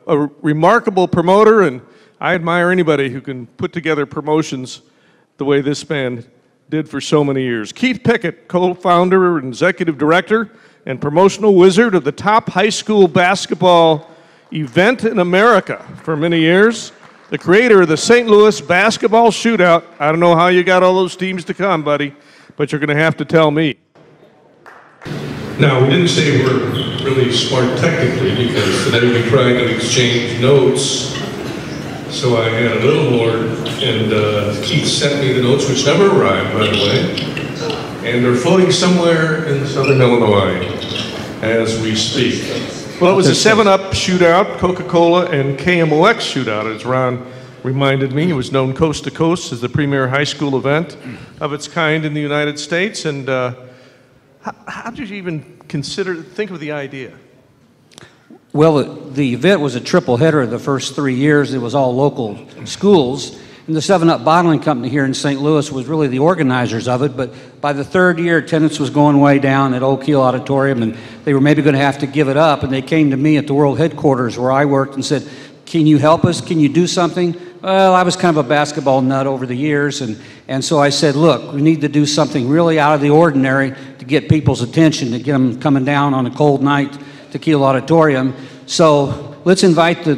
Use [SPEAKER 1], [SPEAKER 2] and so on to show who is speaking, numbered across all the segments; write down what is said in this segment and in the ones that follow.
[SPEAKER 1] a remarkable promoter, and I admire anybody who can put together promotions the way this man did for so many years. Keith Pickett, co-founder and executive director and promotional wizard of the top high school basketball event in America for many years, the creator of the St. Louis Basketball Shootout. I don't know how you got all those teams to come, buddy, but you're going to have to tell me.
[SPEAKER 2] Now, we didn't say we're really smart technically, because today we tried to exchange notes. So I had a little more, and Keith sent me the notes, which never arrived, by the way. And they're floating somewhere in southern Illinois as we speak.
[SPEAKER 1] Well, it was a 7-Up shootout, Coca-Cola and KMOX shootout, as Ron reminded me. It was known coast to coast as the premier high school event of its kind in the United States. And how did you even think of the idea?
[SPEAKER 3] Well, the event was a triple header the first 3 years. It was all local schools. And the 7-Up Bottling Company here in St. Louis was really the organizers of it. But by the third year, attendance was going way down at Oak Hill Auditorium, and they were maybe going to have to give it up. And they came to me at the world headquarters where I worked and said, "Can you help us? Can you do something?" Well, I was kind of a basketball nut over the years, and so I said, "Look, we need to do something really out of the ordinary to get people's attention, to get them coming down on a cold night to Kiel Auditorium. So let's invite the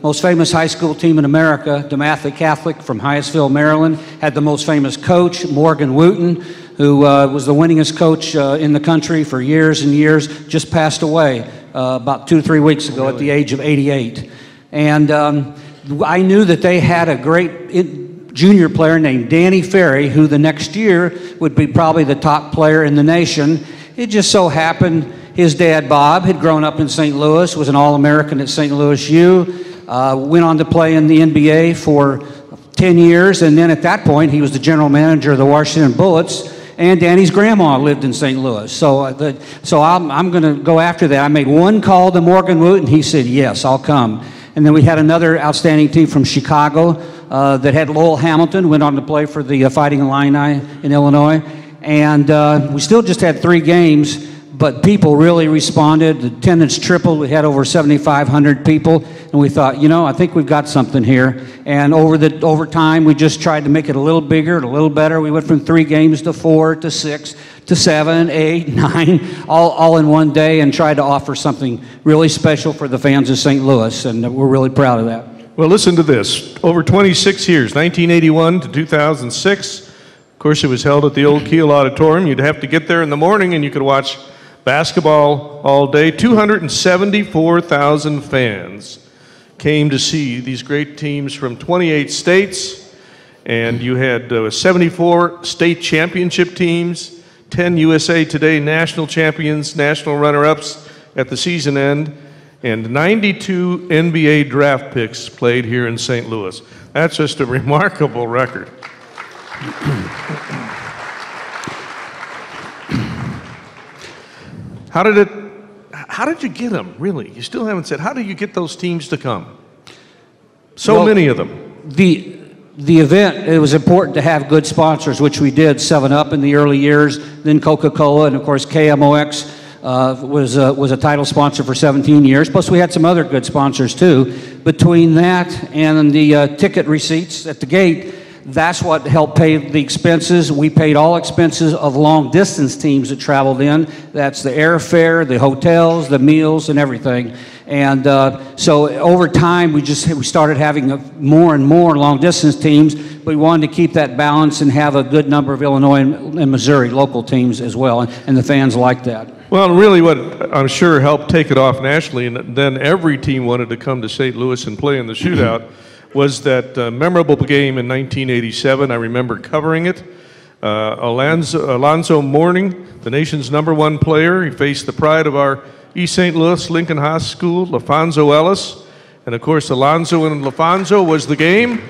[SPEAKER 3] most famous high school team in America, DeMatha Catholic from Hyattsville, Maryland, had the most famous coach, Morgan Wooten, who was the winningest coach in the country for years and years, just passed away about 2 or 3 weeks ago at the age of 88. And I knew that they had a great junior player named Danny Ferry, who the next year would be probably the top player in the nation. It just so happened his dad, Bob, had grown up in St. Louis, was an All-American at St. Louis U, went on to play in the NBA for 10 years, and then at that point, he was the general manager of the Washington Bullets, and Danny's grandma lived in St. Louis. So I'm going to go after that. I made one call to Morgan Wooten, and he said, "Yes, I'll come." And then we had another outstanding team from Chicago that had Lowell Hamilton, went on to play for the Fighting Illini in Illinois, and we still just had 3 games. But people really responded. The attendance tripled. We had over 7,500 people, and we thought, you know, I think we've got something here. And over time, we just tried to make it a little bigger, a little better. We went from 3 games to 4 to 6 to 7, 8, 9, all in one day, and tried to offer something really special for the fans of St. Louis, and we're really proud of that.
[SPEAKER 1] Well, listen to this. Over 26 years, 1981 to 2006. Of course, it was held at the old Kiel Auditorium. You'd have to get there in the morning, and you could watch basketball all day. 274,000 fans came to see these great teams from 28 states, and you had 74 state championship teams, 10 USA Today national champions, national runner-ups at the season end, and 92 NBA draft picks played here in St. Louis. That's just a remarkable record. How did you get them, really? You still haven't said, how did you get those teams to come? So many of them.
[SPEAKER 3] The event, it was important to have good sponsors, which we did, 7-Up in the early years, then Coca-Cola, and of course KMOX was a title sponsor for 17 years. Plus we had some other good sponsors too. Between that and the ticket receipts at the gate, that's what helped pay the expenses. We paid all expenses of long-distance teams that traveled in. That's the airfare, the hotels, the meals, and everything. And so over time, we started having more and more long-distance teams. But we wanted to keep that balance and have a good number of Illinois and Missouri local teams as well, and the fans liked that.
[SPEAKER 1] Well, really what I'm sure helped take it off nationally, and then every team wanted to come to St. Louis and play in the shootout, was that memorable game in 1987. I remember covering it. Alonzo Mourning, the nation's #1 player. He faced the pride of our East St. Louis Lincoln High School, LaFonso Ellis. And of course, Alonzo and LaFonso was the game.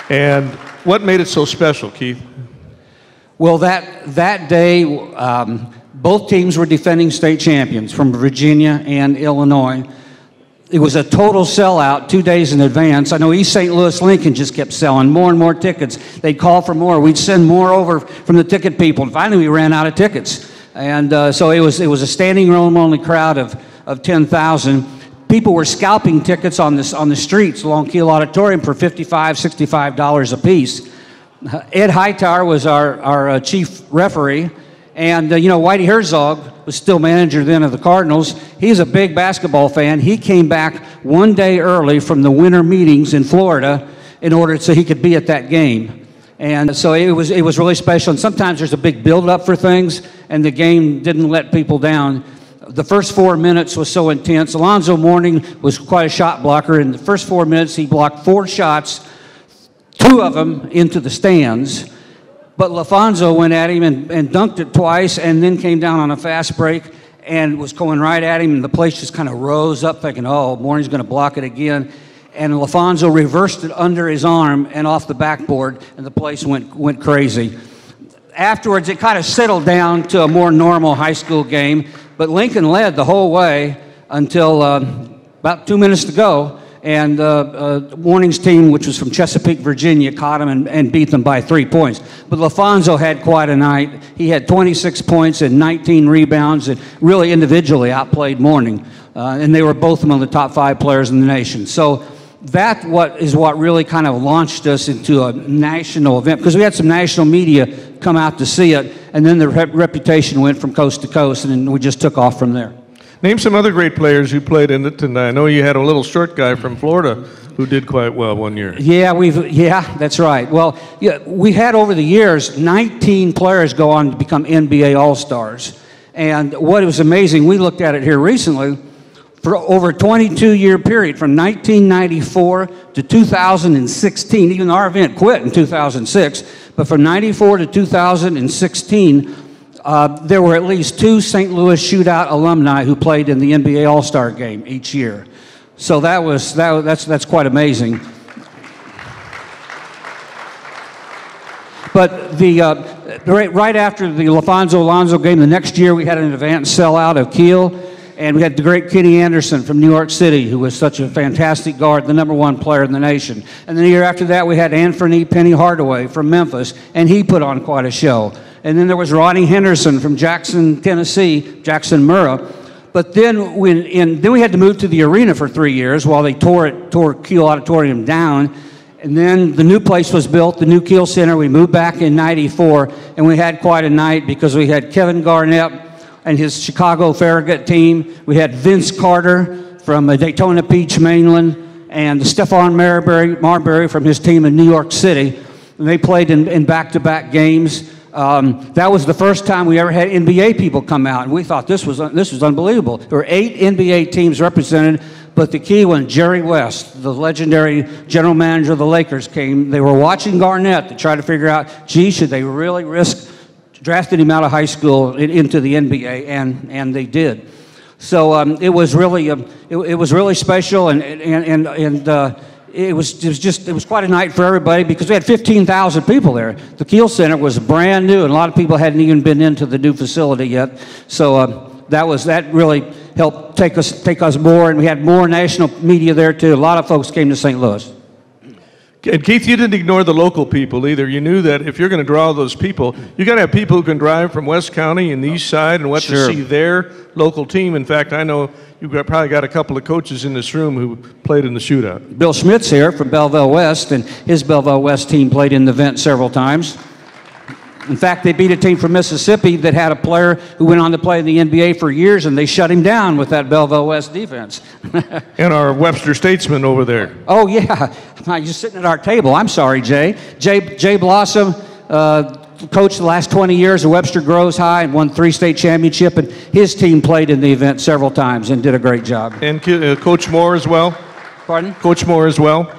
[SPEAKER 1] And what made it so special, Keith?
[SPEAKER 3] Well, that day, both teams were defending state champions from Virginia and Illinois. It was a total sellout 2 days in advance. I know East St. Louis Lincoln just kept selling more and more tickets. They'd call for more. We'd send more over from the ticket people. And finally, we ran out of tickets. And so it was a standing room only crowd of 10,000. people were scalping tickets on the streets along Kiel Auditorium for $55, $65 a piece. Ed Hightower was our chief referee, and Whitey Herzog was still manager then of the Cardinals. He's a big basketball fan. He came back one day early from the winter meetings in Florida in order so he could be at that game. And so it was really special. And sometimes there's a big build-up for things, and the game didn't let people down. The first 4 minutes was so intense. Alonzo Mourning was quite a shot blocker. In the first 4 minutes, he blocked 4 shots, 2 of them into the stands. But LaFonso went at him and dunked it twice, and then came down on a fast break and was going right at him, and the place just kind of rose up thinking, oh, Mourning's going to block it again. And LaFonso reversed it under his arm and off the backboard, and the place went crazy. Afterwards, it kind of settled down to a more normal high school game, but Lincoln led the whole way until about 2 minutes to go, and Mourning's team, which was from Chesapeake, Virginia, caught him and beat them by 3 points. But LaFonso had quite a night. He had 26 points and 19 rebounds, and really individually outplayed Mourning. And they were both among the top 5 players in the nation. So that is what really kind of launched us into a national event, because we had some national media come out to see it, and then the reputation went from coast to coast, and then we just took off from there.
[SPEAKER 1] Name some other great players who played in it, and I know you had a little short guy from Florida who did quite well one year.
[SPEAKER 3] Yeah, that's right. Well, we had over the years 19 players go on to become NBA All-Stars, and what was amazing, we looked at it here recently. For over a 22-year period, from 1994 to 2016, even though our event quit in 2006, but from 94 to 2016, there were at least 2 St. Louis Shootout alumni who played in the NBA All-Star game each year. So that's quite amazing. But right after the LaFonso-Alonzo game, the next year we had an advanced sellout of Kiel. And we had the great Kenny Anderson from New York City, who was such a fantastic guard, the #1 player in the nation. And then the year after that, we had Anthony Penny Hardaway from Memphis, and he put on quite a show. And then there was Ronnie Henderson from Jackson, Tennessee, Jackson Murrah. But then we had to move to the arena for 3 years while they tore Kiel Auditorium down. And then the new place was built, the new Kiel Center. We moved back in '94, and we had quite a night because we had Kevin Garnett and his Chicago Farragut team. We had Vince Carter from Daytona Beach, Mainland, and Stephon Marbury from his team in New York City. And they played in back-to-back games. That was the first time we ever had NBA people come out, and we thought this was unbelievable. There were 8 NBA teams represented, but the key one, Jerry West, the legendary general manager of the Lakers, came. They were watching Garnett to try to figure out, gee, should they really risk drafted him out of high school into the NBA, and they did. So it was really special, and it was quite a night for everybody because we had 15,000 people there. The Kiel Center was brand new, and a lot of people hadn't even been into the new facility yet. So that really helped take us more, and we had more national media there too. A lot of folks came to St. Louis.
[SPEAKER 1] And Keith, you didn't ignore the local people either. You knew that if you're going to draw those people, you got to have people who can drive from West County and the East Side and went to see their local team. In fact, I know you've probably got a couple of coaches in this room who played in the shootout.
[SPEAKER 3] Bill Schmidt's here from Belleville West, and his Belleville West team played in the event several times. In fact, they beat a team from Mississippi that had a player who went on to play in the NBA for years, and they shut him down with that Belleville West defense.
[SPEAKER 1] And our Webster Statesman over there.
[SPEAKER 3] Oh, yeah. You're sitting at our table. I'm sorry, Jay. Jay Blossom coached the last 20 years at Webster Groves High and won 3 state championships, and his team played in the event several times and did a great job.
[SPEAKER 1] And Coach Moore as well?
[SPEAKER 3] Pardon?
[SPEAKER 1] Coach Moore as well?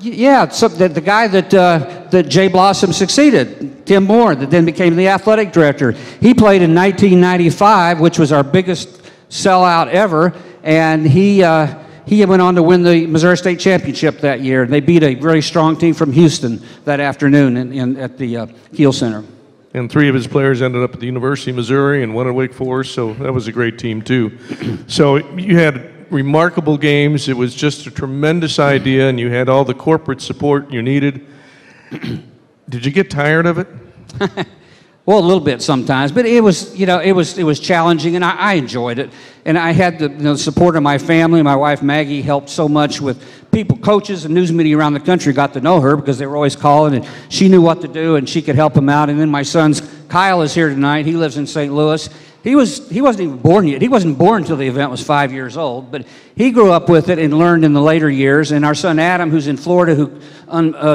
[SPEAKER 3] Yeah, so the guy that Jay Blossom succeeded, Tim Moore, that then became the athletic director. He played in 1995, which was our biggest sellout ever, and he went on to win the Missouri State Championship that year. They beat a very strong team from Houston that afternoon at the Kiel Center.
[SPEAKER 1] And 3 of his players ended up at the University of Missouri and 1 at Wake Forest, so that was a great team too. So you had remarkable games. It was just a tremendous idea, and you had all the corporate support you needed. Did you get tired of it?
[SPEAKER 3] Well, a little bit sometimes, but it was, it was challenging, and I enjoyed it. And I had the support of my family. My wife Maggie helped so much with people, coaches, and news media around the country got to know her because they were always calling, and she knew what to do, and she could help them out. And then my son's Kyle is here tonight. He lives in St. Louis. He wasn't even born yet. He wasn't born until the event was 5 years old, but he grew up with it and learned in the later years. And our son Adam, who's in Florida,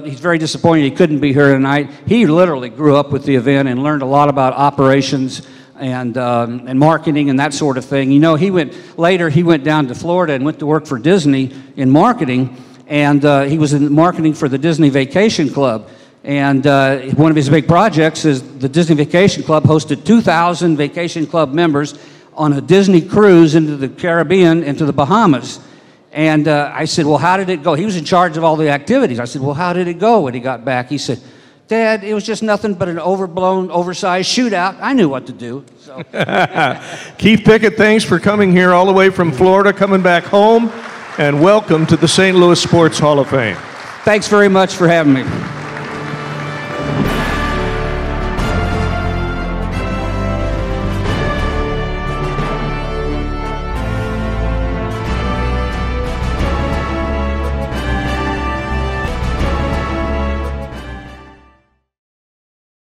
[SPEAKER 3] he's very disappointed he couldn't be here tonight. He literally grew up with the event and learned a lot about operations and marketing and that sort of thing. He went down to Florida and went to work for Disney in marketing, and he was in marketing for the Disney Vacation Club. And one of his big projects is the Disney Vacation Club hosted 2,000 Vacation Club members on a Disney cruise into the Caribbean, into the Bahamas. And I said, well, how did it go? He was in charge of all the activities. I said, well, how did it go when he got back? He said, Dad, it was just nothing but an overblown, oversized shootout. I knew what to do. So.
[SPEAKER 1] Keith Pickett, thanks for coming here all the way from Florida, coming back home, and welcome to the St. Louis Sports Hall of Fame.
[SPEAKER 3] Thanks very much for having me.